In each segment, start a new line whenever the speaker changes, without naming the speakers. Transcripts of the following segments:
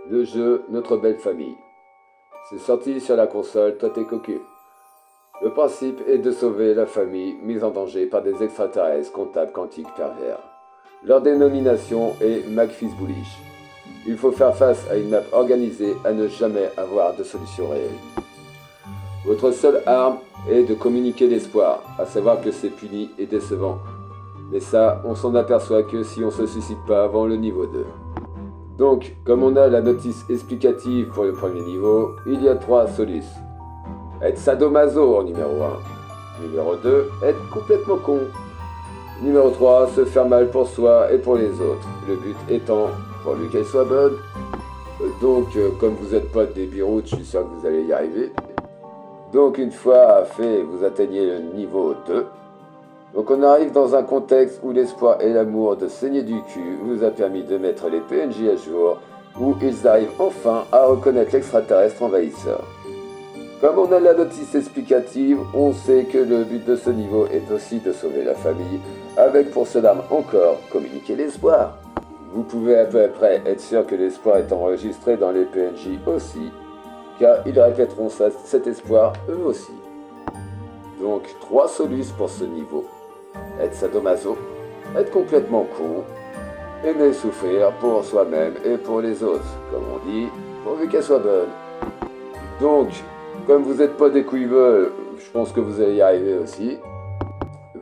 le jeu Notre Belle Famille. C'est sorti sur la console Toi t'es cocu. Le principe est de sauver la famille mise en danger par des extraterrestres comptables quantiques pervers. Leur dénomination est McFeast Bullish. Il faut faire face à une map organisée à ne jamais avoir de solution réelle. Votre seule arme est de communiquer l'espoir, à savoir que c'est puni et décevant. Mais ça, on s'en aperçoit que si on se suicide pas avant le niveau 2. Donc, comme on a la notice explicative pour le premier niveau, il y a 3 solutions. Être sadomaso en numéro 1. Numéro 2, être complètement con. Numéro 3, se faire mal pour soi et pour les autres. Le but étant, pourvu qu'elle soit bonne. Donc, comme vous n'êtes pas des biroutes, je suis sûr que vous allez y arriver. Donc, une fois fait, vous atteignez le niveau 2. Donc on arrive dans un contexte où l'espoir et l'amour de saigner du cul vous a permis de mettre les PNJ à jour, où ils arrivent enfin à reconnaître l'extraterrestre envahisseur. Comme on a la notice explicative, on sait que le but de ce niveau est aussi de sauver la famille, avec pour seule arme encore communiquer l'espoir. Vous pouvez à peu près être sûr que l'espoir est enregistré dans les PNJ aussi, car ils répéteront cet espoir eux aussi. Donc 3 solutions pour ce niveau. Être sadomaso, être complètement con, aimer souffrir pour soi-même et pour les autres, comme on dit, pourvu qu'elle soit bonne. Donc, comme vous n'êtes pas des couilleux, je pense que vous allez y arriver aussi.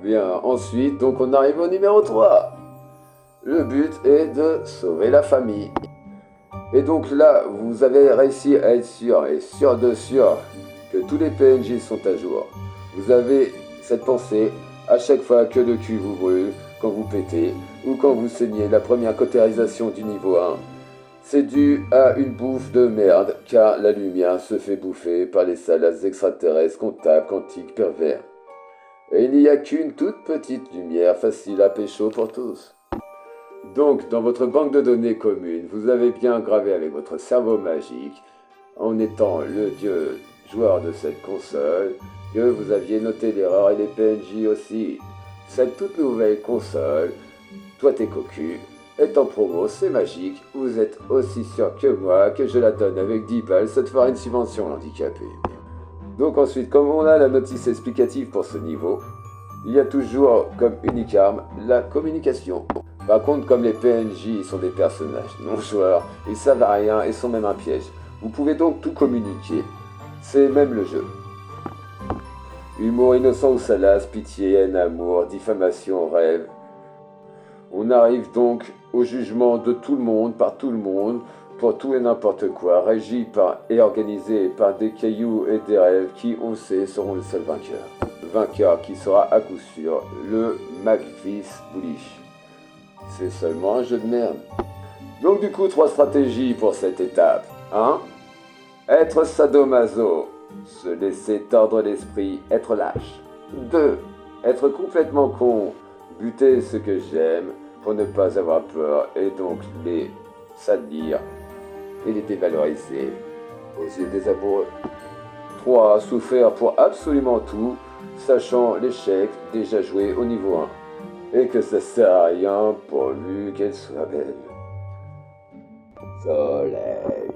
Bien, ensuite, donc on arrive au numéro 3. Le but est de sauver la famille. Et donc là, vous avez réussi à être sûr, et sûr de sûr, que tous les PNJ sont à jour. Vous avez cette pensée à chaque fois que le cul vous brûle, quand vous pétez, ou quand vous saignez la première cautérisation du niveau 1. C'est dû à une bouffe de merde, car la lumière se fait bouffer par les salades extraterrestres comptables quantiques pervers. Et il n'y a qu'une toute petite lumière facile à pécho pour tous. Donc, dans votre banque de données commune, vous avez bien gravé avec votre cerveau magique, en étant le dieu joueur de cette console, que vous aviez noté l'erreur et les PNJ aussi. Cette toute nouvelle console, Toi t'es cocu, est en promo, c'est magique, vous êtes aussi sûr que moi que je la donne avec 10 balles, ça te fera une subvention l'handicapé. Donc ensuite, comme on a la notice explicative pour ce niveau, il y a toujours comme unique arme la communication. Par contre, comme les PNJ sont des personnages non joueurs, ils savent à rien et sont même un piège. Vous pouvez donc tout communiquer. C'est même le jeu. Humour innocent ou salace, pitié, haine, amour, diffamation, rêve. On arrive donc au jugement de tout le monde, par tout le monde, pour tout et n'importe quoi, régi par et organisé par des cailloux et des rêves qui, on le sait, seront le seul vainqueur. Vainqueur qui sera à coup sûr le McFeast Bullish. C'est seulement un jeu de merde. Donc du coup, 3 stratégies pour cette étape. 1. Être sadomaso. Se laisser tordre l'esprit, être lâche. 2. Être complètement con. Buter ce que j'aime pour ne pas avoir peur et donc les salir et les dévaloriser aux yeux des amoureux. 3. Souffrir pour absolument tout, sachant l'échec déjà joué au niveau 1. Et que ça sert à rien pourvu qu'elle soit belle. Soleil.